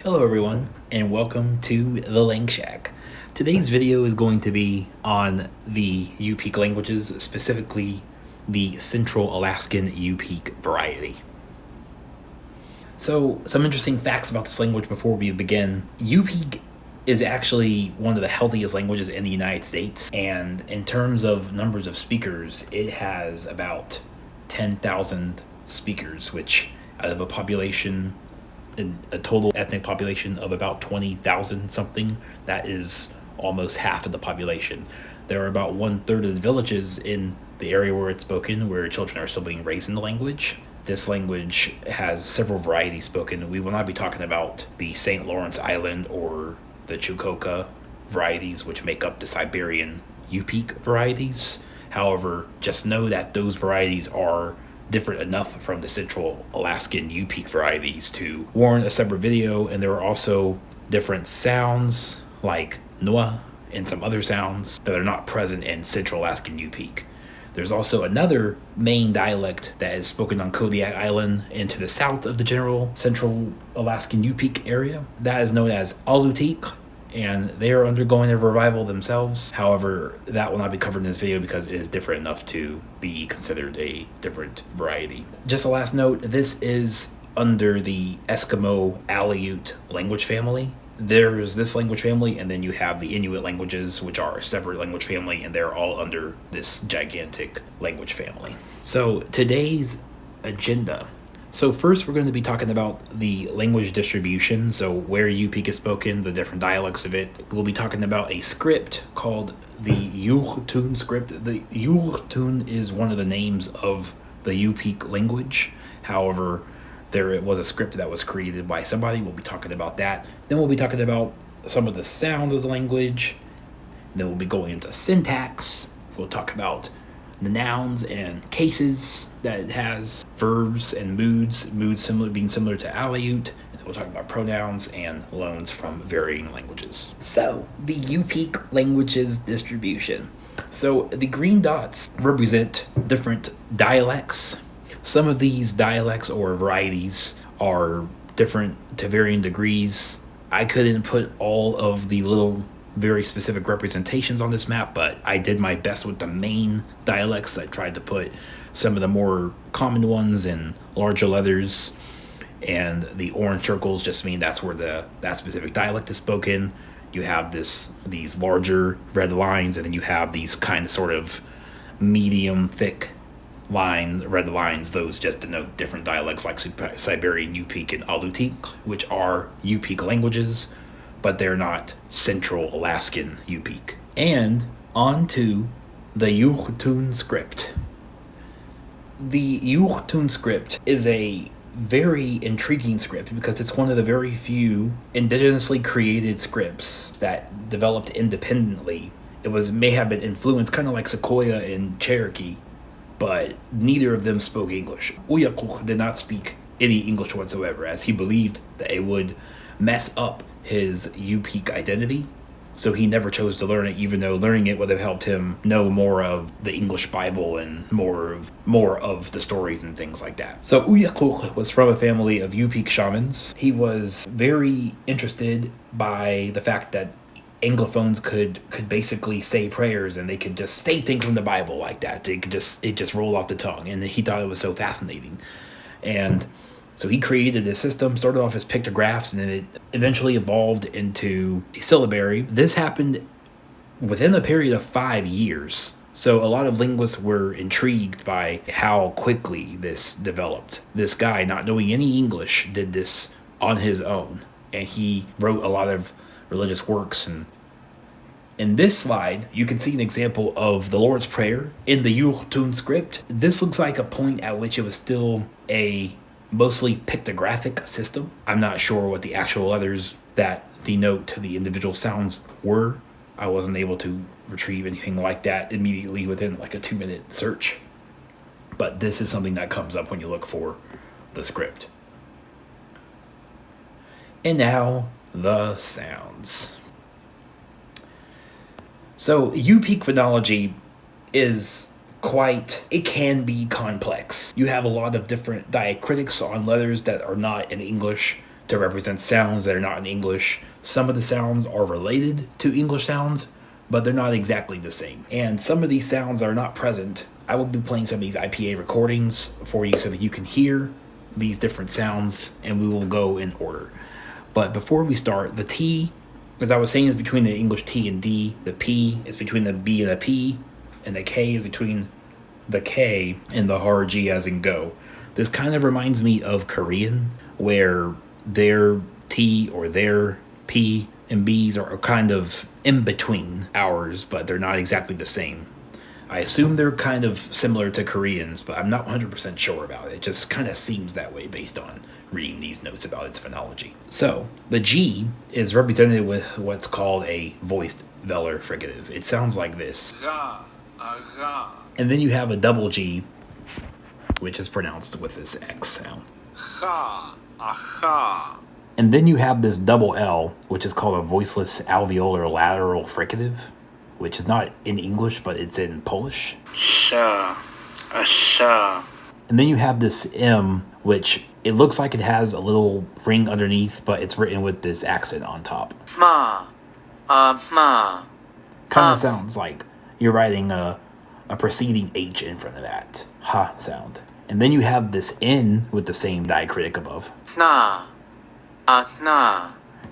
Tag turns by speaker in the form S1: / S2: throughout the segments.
S1: Hello everyone, and welcome to the LangShack. Today's video is going to be on the Yupik languages, specifically the Central Alaskan Yupik variety. So, some interesting facts about this language before we begin. Yupik is actually one of the healthiest languages in the United States, and in terms of numbers of speakers, it has about 10,000 speakers, which out of a population, a total ethnic population of about 20,000 something, that is almost half of the population. There are about 1/3 of the villages in the area where it's spoken, where children are still being raised in the language. This language has several varieties spoken. We will not be talking about the St. Lawrence Island or the Chukotka varieties, which make up the Siberian Yupik varieties. However, just know that those varieties are different enough from the Central Alaskan Yupik varieties to warrant a separate video, and there are also different sounds like Noa and some other sounds that are not present in Central Alaskan Yupik. There's also another main dialect that is spoken on Kodiak Island and to the south of the general Central Alaskan Yupik area. That is known as Aleut, and they are undergoing a revival themselves. However, that will not be covered in this video because it is different enough to be considered a different variety. Just a last note, this is under the Eskimo Aleut language family. There's this language family, and then you have the Inuit languages, which are a separate language family, and they're all under this gigantic language family. So today's agenda. So first we're going to be talking about the language distribution, so where Yupik is spoken, the different dialects of it. We'll be talking about a script called the Yupik script. The Yupik is one of the names of the Yupik language. However, there was a script that was created by somebody. We'll be talking about that. Then we'll be talking about some of the sounds of the language. Then we'll be going into syntax. We'll talk about the nouns and cases that it has, verbs and moods being similar to Aleut, and we'll talk about pronouns and loans from varying languages. So, the Yupik languages distribution. So, the green dots represent different dialects. Some of these dialects or varieties are different to varying degrees. I couldn't put all of the little very specific representations on this map, but I did my best with the main dialects. I tried to put some of the more common ones in larger letters, and the orange circles just mean that's where that specific dialect is spoken. You have these larger red lines, and then you have these kind of sort of medium thick red lines. Those just denote different dialects like Siberian Yupik and Aleut, which are Yupik languages, but they're not Central Alaskan Yupik. And on to the Yupik script. The Yupik script is a very intriguing script because it's one of the very few indigenously created scripts that developed independently. It may have been influenced kind of like Sequoia and Cherokee, but neither of them spoke English. Iñupiaq did not speak any English whatsoever, as he believed that it would mess up his Yupik identity, so he never chose to learn it, even though learning it would have helped him know more of the English Bible and more of the stories and things like that. So Iñupiaq was from a family of Yupik shamans. He was very interested by the fact that Anglophones could basically say prayers, and they could just state things from the Bible like that. It just rolled off the tongue, and he thought it was so fascinating. And so he created this system, started off as pictographs, and then it eventually evolved into a syllabary. This happened within a period of 5 years. So a lot of linguists were intrigued by how quickly this developed. This guy, not knowing any English, did this on his own, and he wrote a lot of religious works. And in this slide, you can see an example of the Lord's Prayer in the Yupik script. This looks like a point at which it was still a mostly pictographic system. I'm not sure what the actual letters that denote the individual sounds were. I wasn't able to retrieve anything like that immediately within like a 2-minute search. But this is something that comes up when you look for the script. And now, the sounds. So, Yupik phonology it can be complex. You have a lot of different diacritics on letters that are not in English to represent sounds that are not in English. Some of the sounds are related to English sounds, but they're not exactly the same. And some of these sounds that are not present, I will be playing some of these IPA recordings for you so that you can hear these different sounds, and we will go in order. But before we start, the T, as I was saying, is between the English T and D. The P is between the B and the P, and the K is between the K and the hard G as in go. This kind of reminds me of Korean, where their T or their P and B's are kind of in between ours, but they're not exactly the same. I assume they're kind of similar to Koreans, but I'm not 100% sure about it. It just kind of seems that way based on reading these notes about its phonology. So, the G is represented with what's called a voiced velar fricative. It sounds like this. And then you have a double G, which is pronounced with this X sound. And then you have this double L, which is called a voiceless alveolar lateral fricative, which is not in English, but it's in Polish. And then you have this M, which it looks like it has a little ring underneath, but it's written with this accent on top. Kind of sounds like you're writing a preceding H in front of that ha sound. And then you have this N with the same diacritic above.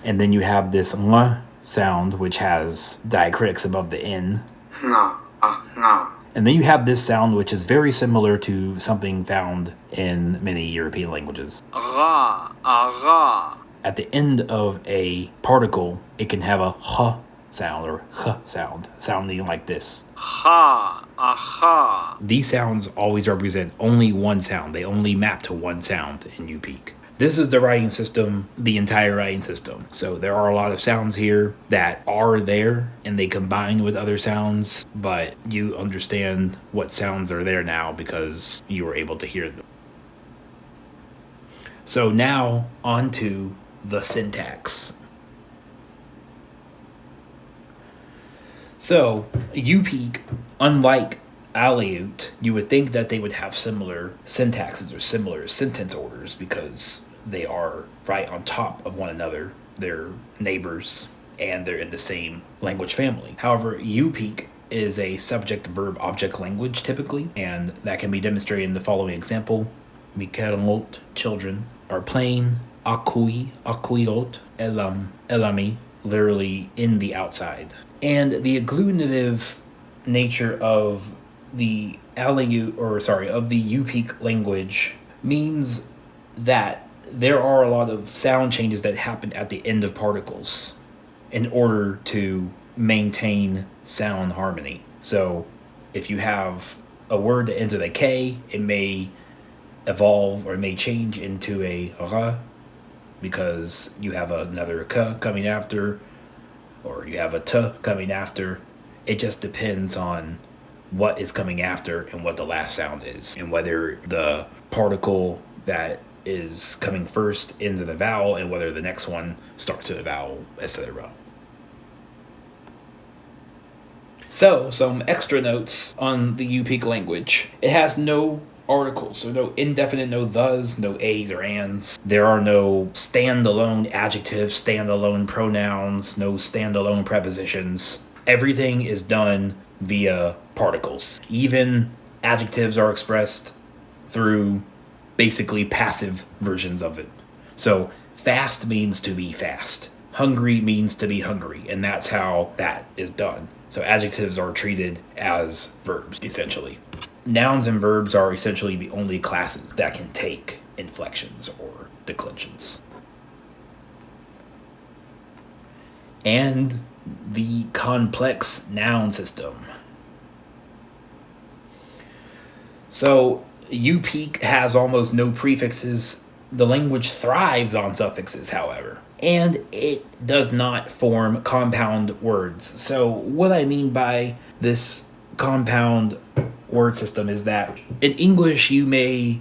S1: And then you have this ng sound, which has diacritics above the N. And then you have this sound, which is very similar to something found in many European languages. At the end of a particle, it can have a h sound or h sound, sounding like this. These sounds always represent only one sound. They only map to one sound in Yupik. This is the writing system, the entire writing system. So there are a lot of sounds here that are there and they combine with other sounds, but you understand what sounds are there now because you were able to hear them. So now on to the syntax. So Yupik, unlike Aleut, you would think that they would have similar syntaxes or similar sentence orders because they are right on top of one another. They're neighbors and they're in the same language family. However, Yupik is a subject-verb-object language typically, and that can be demonstrated in the following example. Mikelot, children, are playing. Akui, akuiot, elam, elami, literally in the outside. And the agglutinative nature of the Aleut, of the Yupik language means that there are a lot of sound changes that happen at the end of particles in order to maintain sound harmony. So if you have a word that ends with a K, it may evolve or it may change into a ra because you have another k coming after, or you have a t coming after. It just depends on what is coming after and what the last sound is, and whether the particle that is coming first ends with a vowel and whether the next one starts with a vowel, etc. So, some extra notes on the Yupik language. It has no articles, so no indefinite, no thes, no a's or ands. There are no standalone adjectives, standalone pronouns, no standalone prepositions. Everything is done via particles. Even adjectives are expressed through basically passive versions of it. So fast means to be fast. Hungry means to be hungry, and that's how that is done. So adjectives are treated as verbs, essentially. Nouns and verbs are essentially the only classes that can take inflections or declensions. And the complex noun system. So Yupik has almost no prefixes. The language thrives on suffixes, however, and it does not form compound words. So what I mean by this compound word system is that in English you may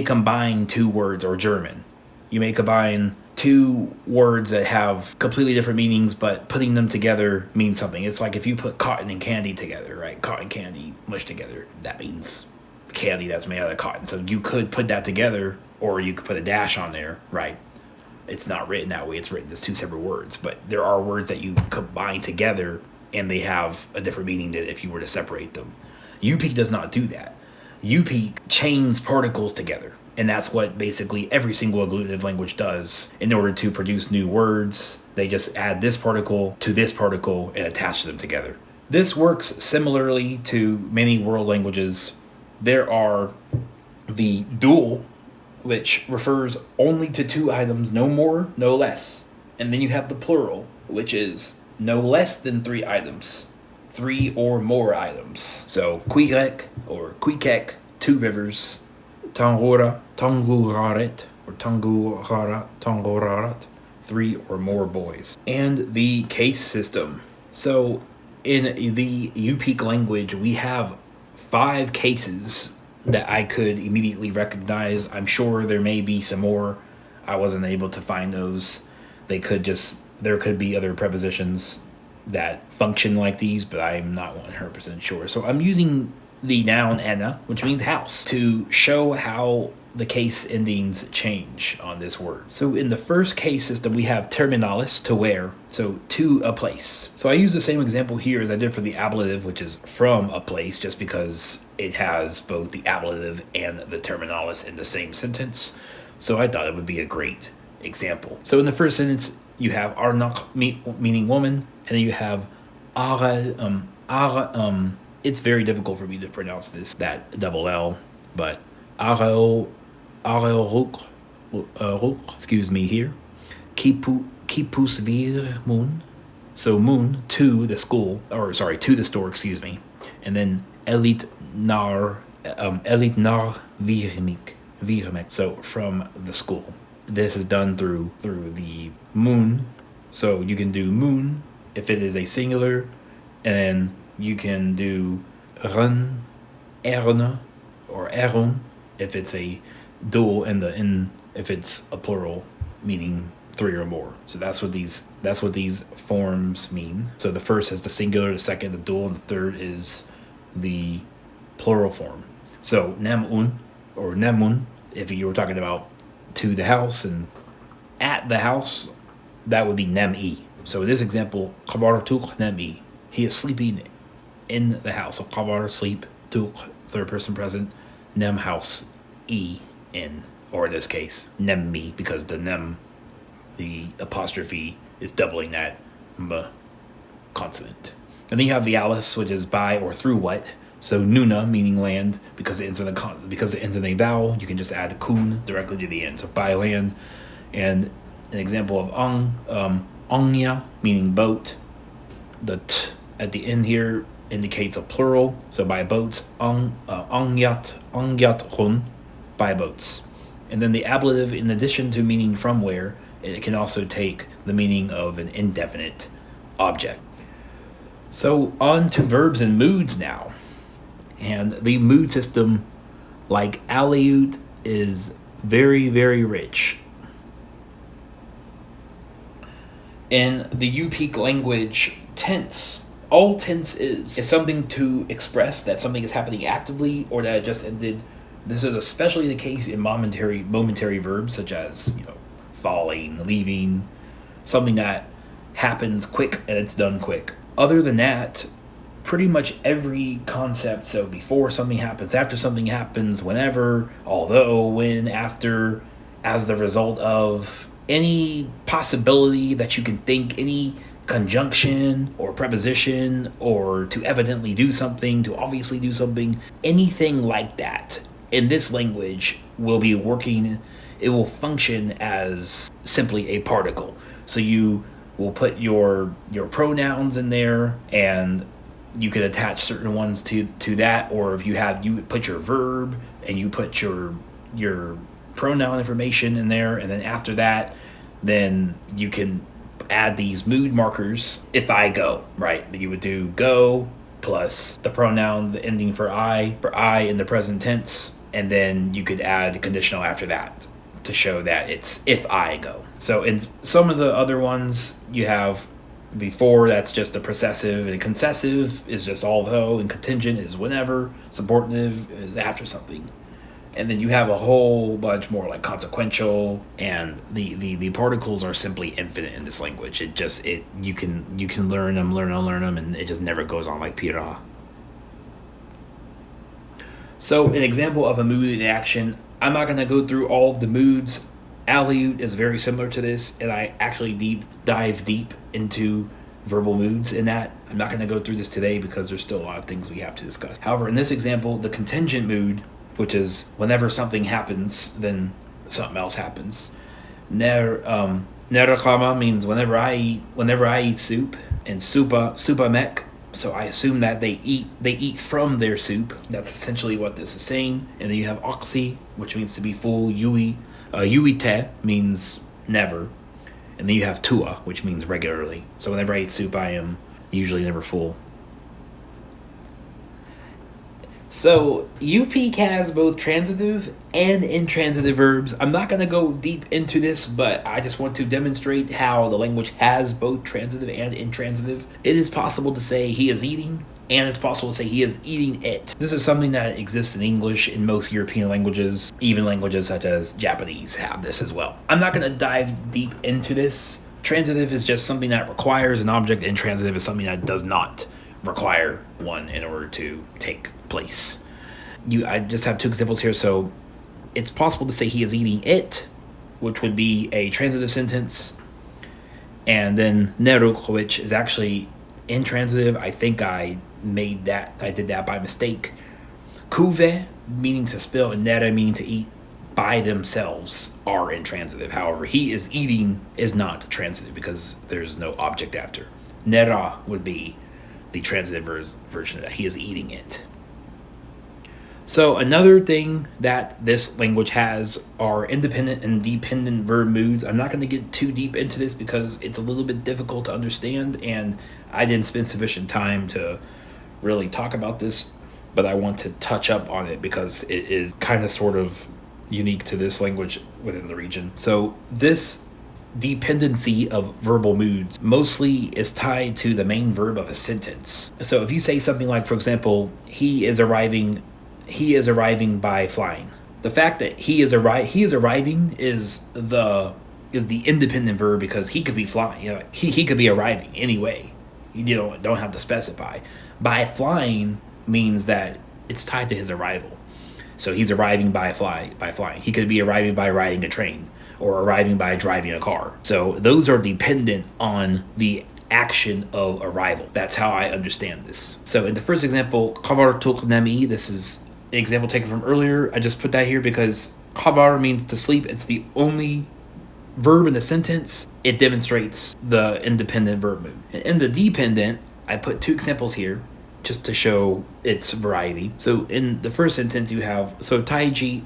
S1: combine two words, or German. You may combine two words that have completely different meanings, but putting them together means something. It's like if you put cotton and candy together, right? Cotton candy mushed together. That means candy that's made out of cotton. So you could put that together, or you could put a dash on there, right? It's not written that way. It's written as two separate words. But there are words that you combine together and they have a different meaning than if you were to separate them. Yupik does not do that. Yupik chains particles together. And that's what basically every single agglutinative language does. In order to produce new words, they just add this particle to this particle and attach them together. This works similarly to many world languages. There are the dual, which refers only to two items, no more, no less. And then you have the plural, which is no less than three items, three or more items. So Quirek or Quikek, two rivers, Tangora, Tanguraret, or Tangurara, Tangorarat, three or more boys. And the case system. So in the Yupik language, we have 5 cases that I could immediately recognize. I'm sure there may be some more. I wasn't able to find those. There could be other prepositions that function like these, but I'm not 100% sure. So I'm using the noun ena, which means house, to show how the case endings change on this word. So in the first case system, we have terminalis, to where, so to a place. So I use the same example here as I did for the ablative, which is from a place, just because it has both the ablative and the terminalis in the same sentence. So I thought it would be a great example. So in the first sentence, you have arnak, meaning woman, and then you have it's very difficult for me to pronounce that double L, but excuse me here. Kipus vir moon. So moon to the school, to the store, excuse me. And then elit nar virmek. So from the school. This is done through the moon. So you can do moon if it is a singular, and you can do run, erne, or eron if it's a dual, and if it's a plural, meaning 3 or more. So that's what these forms mean. So the first is the singular, the second the dual, and the third is the plural form. So nemun or nemun, if you were talking about to the house and at the house, that would be nem-i. So in this example, kabar tuk nem-i. He is sleeping in the house. So kabar, sleep, tuk, third person present, nem, house, e, in. Or in this case, nem-mi, because the nem, the apostrophe, is doubling that m consonant. And then you have the alice, which is by or through what. So nuna, meaning land, because it ends in a vowel, you can just add kun directly to the end. So by land. And an example of ongya, meaning boat. The t at the end here indicates a plural. So by boats, ongyat hun, by boats. And then the ablative, in addition to meaning from where, it can also take the meaning of an indefinite object. So on to verbs and moods now. And the mood system, like Aleut, is very, very rich. In the Yupik language, tense, all tense is something to express that something is happening actively or that it just ended. This is especially the case in momentary verbs such as, falling, leaving, something that happens quick and it's done quick. Other than that, pretty much every concept, so before something happens, after something happens, whenever, although, when, after, as the result of, any possibility that you can think, any conjunction or preposition, or to evidently do something, to obviously do something, anything like that in this language will be working, it will function as simply a particle. So you will put your pronouns in there, and you could attach certain ones to that, or if you put your verb and you put your pronoun information in there, and then after that, then you can add these mood markers. If I go, right, you would do go plus the pronoun, the ending for I in the present tense, and then you could add conditional after that to show that it's if I go. So in some of the other ones, you have before, that's just a processive, and concessive is just although, and contingent is whenever, subordinative is after something. And then you have a whole bunch more like consequential, and the particles are simply infinite in this language. You can learn them, and it just never goes on like pira. So an example of a mood in action, I'm not going to go through all of the moods. Aleut is very similar to this, and I actually dive deep into verbal moods in that. I'm not going to go through this today because there's still a lot of things we have to discuss. However, in this example, the contingent mood, which is whenever something happens, then something else happens. Nerakama means whenever I eat soup, and supa mek. So I assume that they eat from their soup. That's essentially what this is saying. And then you have oxy, which means to be full. Yuite means never. And then you have tua, which means regularly. So whenever I eat soup, I am usually never full. So Yupik has both transitive and intransitive verbs. I'm not going to go deep into this, but I just want to demonstrate how the language has both transitive and intransitive. It is possible to say he is eating, and it's possible to say he is eating it. This is something that exists in English, in most European languages. Even languages such as Japanese have this as well. I'm not going to dive deep into this. Transitive is just something that requires an object, and intransitive is something that does not require one in order to take place. I just have two examples here. So it's possible to say he is eating it, which would be a transitive sentence, and then neruk, which is actually intransitive. I think I did that by mistake. Kuve, meaning to spill, and nere, meaning to eat, by themselves are intransitive. However, he is eating is not transitive because there's no object after. Nera would be the transitive version of that. He is eating it. So another thing that this language has are independent and dependent verb moods. I'm not going to get too deep into this because it's a little bit difficult to understand, and I didn't spend sufficient time to really talk about this, but I want to touch up on it because it is kind of sort of unique to this language within the region. So this dependency of verbal moods mostly is tied to the main verb of a sentence. So if you say something like, for example, he is arriving by flying. The fact that he is arriving is the independent verb because he could be flying. He could be arriving anyway. You don't have to specify. By flying means that it's tied to his arrival. So he's arriving by flying. He could be arriving by riding a train or arriving by driving a car. So those are dependent on the action of arrival. That's how I understand this. So in the first example, kabar tuk nami, this is an example taken from earlier. I just put that here because kabar means to sleep. It's the only verb in the sentence. It demonstrates the independent verb mood. And in the dependent, I put two examples here just to show its variety. So in the first sentence you have, so taiji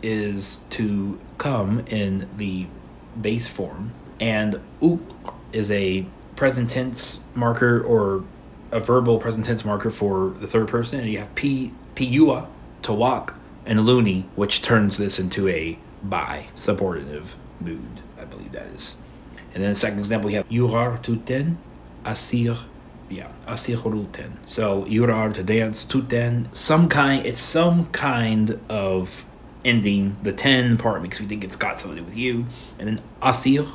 S1: is to come in the base form, and uk is a present tense marker or a verbal present tense marker for the third person, and you have piua, to walk, and luni, which turns this into a by subordinative mood, I believe that is. And then the second example, you have yurar tuten, asir ruten. So yurar, to dance, tuten, some kind of ending. The ten part makes me think it's got something to do with you. And then asir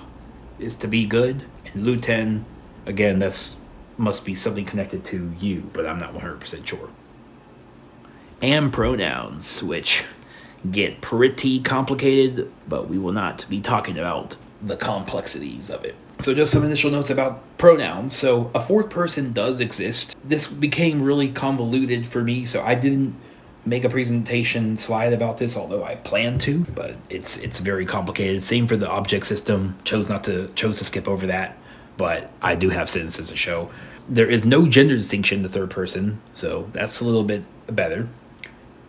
S1: is to be good, and luten, again, that's must be something connected to you, but I'm not 100% sure. And pronouns, which get pretty complicated, but we will not be talking about the complexities of it. So just some initial notes about pronouns. So a fourth person does exist. This became really convoluted for me, so I didn't make a presentation slide about this, although I plan to, but it's very complicated. Same for the object system. Chose to skip over that, but I do have sentences to show. There is no gender distinction in the third person, so that's a little bit better.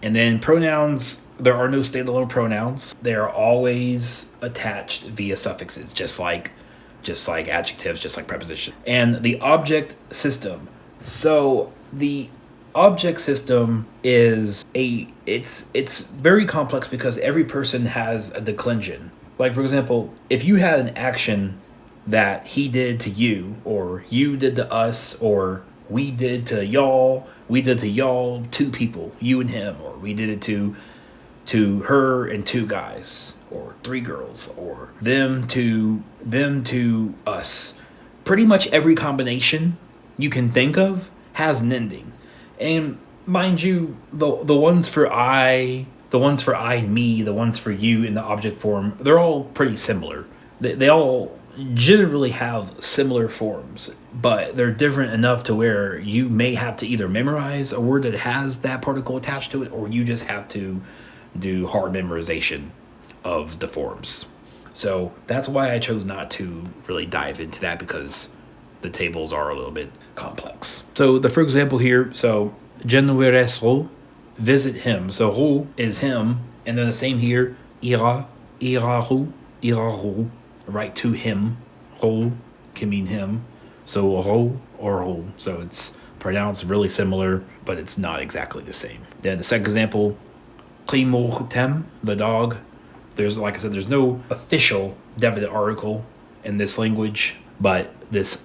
S1: And then pronouns, there are no standalone pronouns. They are always attached via suffixes, just like adjectives, just like prepositions. And the object system. So the object system is it's very complex because every person has a declension. Like, for example, if you had an action that he did to you, or you did to us, or we did to y'all, we did to y'all 2 people, you and him, or we did it to her and 2 guys, or 3 girls, or them to us. Pretty much every combination you can think of has an ending. And mind you, the ones for I and me, the ones for you in the object form, they're all pretty similar. They all generally have similar forms, but they're different enough to where you may have to either memorize a word that has that particle attached to it, or you just have to do hard memorization of the forms. So that's why I chose not to really dive into that, because the tables are a little bit complex. So for example here, so Januaresro, visit him. So ru is him, and then the same here, ira, iraru, iraru, right to him. Ru can mean him. So ru or ru. So it's pronounced really similar, but it's not exactly the same. Then the second example, Qimurtem, the dog. There's, like I said, there's no official definite article in this language, but this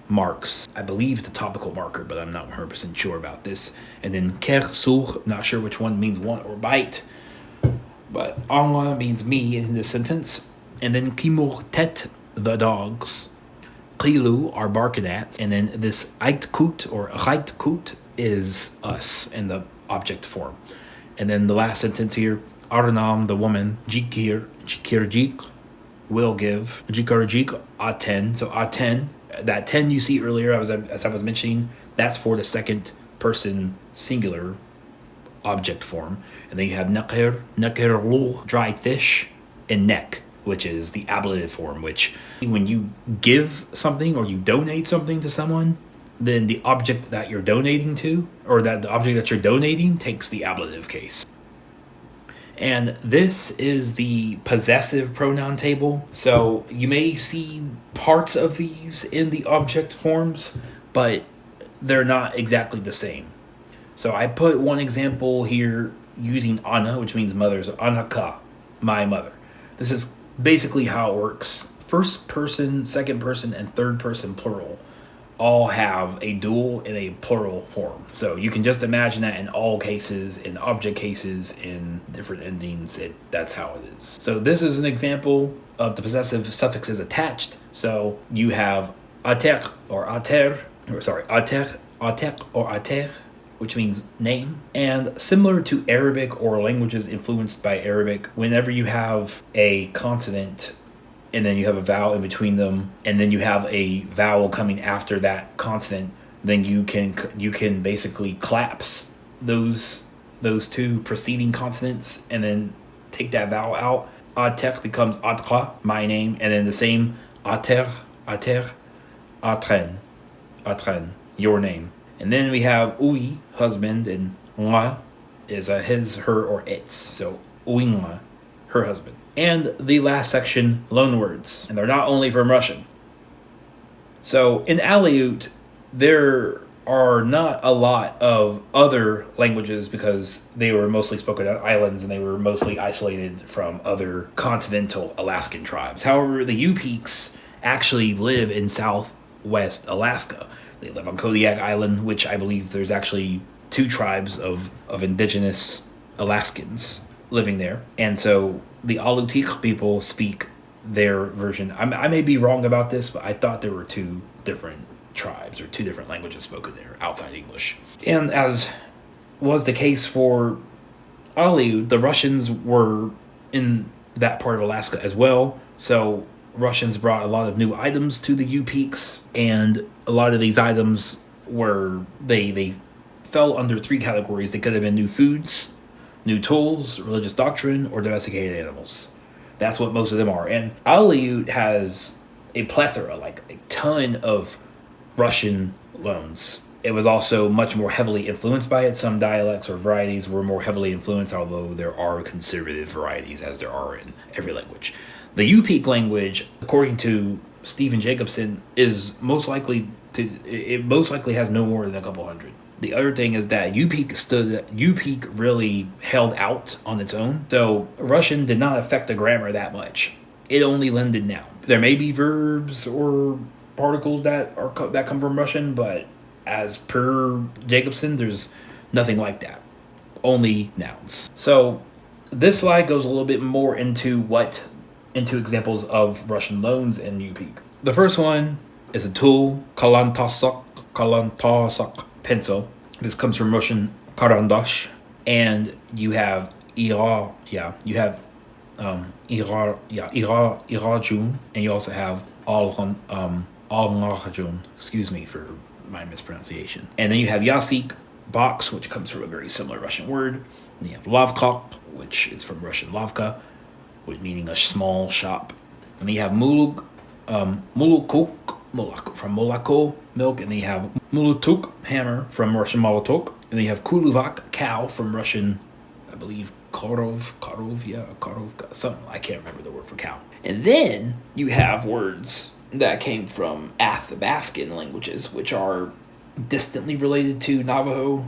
S1: marks, I believe, the topical marker, but I'm not 100% sure about this. And then ker sur, not sure which one means want or bite, but anwa means me in this sentence. And then Qimurtet, the dogs. Qilu are barking at, and then this aitkut or aitkut is us in the object form. And then the last sentence here, Arnam, the woman, Jikir Jik, will give, Jikar Jik, Aten. So Aten, that 10 you see earlier, as I was mentioning, that's for the second person singular object form. And then you have Nakir Lu, dried fish, and Nek, which is the ablative form, which when you give something or you donate something to someone, then the object that you're donating to, or that the object that you're donating, takes the ablative case. And this is the possessive pronoun table. So you may see parts of these in the object forms, but they're not exactly the same. So I put one example here using Anna, which means mother. So Anaka, my mother. This is basically how it works. First person, second person, and third person plural all have a dual and a plural form. So you can just imagine that in all cases, in object cases, in different endings, that's how it is. So this is an example of the possessive suffixes attached. So you have ater or ater, or ater, which means name. And similar to Arabic or languages influenced by Arabic, whenever you have a consonant and then you have a vowel in between them, and then you have a vowel coming after that consonant, then you can basically collapse those 2 preceding consonants and then take that vowel out. Ater becomes atra, my name, and then the same ater, atren, your name. And then we have ui, husband, and nga is a his, her, or its. So uinga, her husband. And the last section, loanwords. And they're not only from Russian. So in Aleut, there are not a lot of other languages because they were mostly spoken on islands and they were mostly isolated from other continental Alaskan tribes. However, the Yupiks actually live in southwest Alaska. They live on Kodiak Island, which I believe there's actually 2 tribes of indigenous Alaskans living there. And so the Aleut people speak their version. I may be wrong about this, but I thought there were 2 different tribes or 2 different languages spoken there outside English. And as was the case for Aleut, the Russians were in that part of Alaska as well. So Russians brought a lot of new items to the Yupiks, and a lot of these items were, they fell under 3 categories. They could have been new foods, new tools, religious doctrine, or domesticated animals. That's what most of them are. And Aleut has a plethora, like a ton of Russian loans. It was also much more heavily influenced by it. Some dialects or varieties were more heavily influenced, although there are conservative varieties, as there are in every language. The Yupik language, according to Stephen Jacobson, it most likely has no more than a couple hundred. The other thing is that Yupik really held out on its own. So Russian did not affect the grammar that much. It only lended noun. There may be verbs or particles that come from Russian, but as per Jacobson, there's nothing like that. Only nouns. So this slide goes a little bit more into examples of Russian loans in Yupik. The first one is a tool, kalantasak, pencil. This comes from Russian karandash, and you have irajun, and you also have alnarjun. Excuse me for my mispronunciation. And then you have yasik, box, which comes from a very similar Russian word. And you have lavkop, which is from Russian lavka, meaning a small shop. And then you have muluk, from molako, milk. And then you have mulutuk, hammer, from Russian molotok. And then you have kuluvak, cow, from Russian, I believe, korov, something. I can't remember the word for cow. And then you have words that came from Athabascan languages, which are distantly related to Navajo,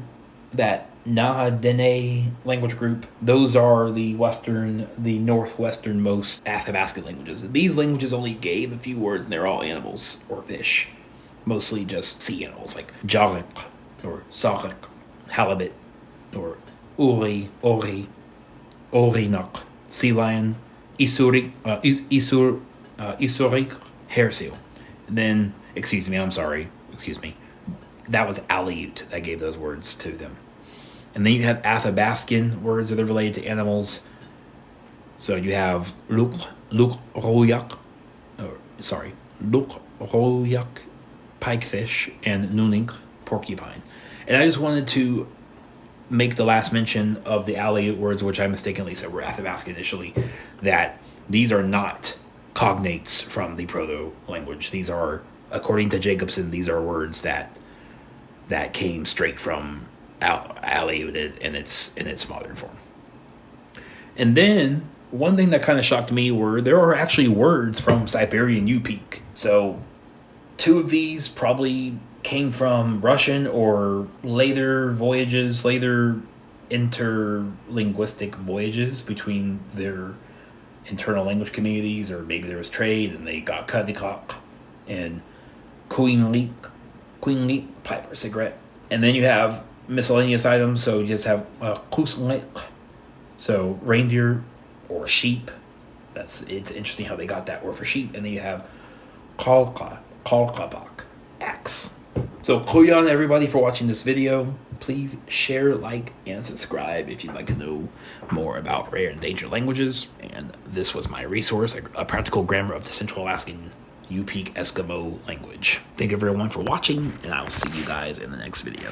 S1: that Nahadene language group. Those are the northwesternmost Athabascan languages. These languages only gave a few words, and they're all animals or fish, mostly just sea animals like jarik or sarik, halibut, or orinak, sea lion, isurik, hair seal. And then, that was Aleut that gave those words to them. And then you have Athabascan words that are related to animals. So you have royak, pikefish, and nunik, porcupine. And I just wanted to make the last mention of the Aleut words, which I mistakenly said were Athabascan initially, that these are not cognates from the proto-language. These are, according to Jacobson, these are words that came straight from Aleut in its modern form. And then one thing that kind of shocked me were there are actually words from Siberian Yupik. So 2 of these probably came from Russian or later interlinguistic voyages between their internal language communities, or maybe there was trade and they got kadikak and queen leek, pipe or cigarette. And then you have miscellaneous items, so you just have kuslik, so reindeer or sheep. It's interesting how they got that word for sheep. And then you have kalkabak, axe. So kuyan everybody for watching this video. Please share, like, and subscribe if you'd like to know more about rare and endangered languages. And this was my resource, a practical grammar of the Central Alaskan Yupik Eskimo language. Thank you everyone for watching, and I will see you guys in the next video.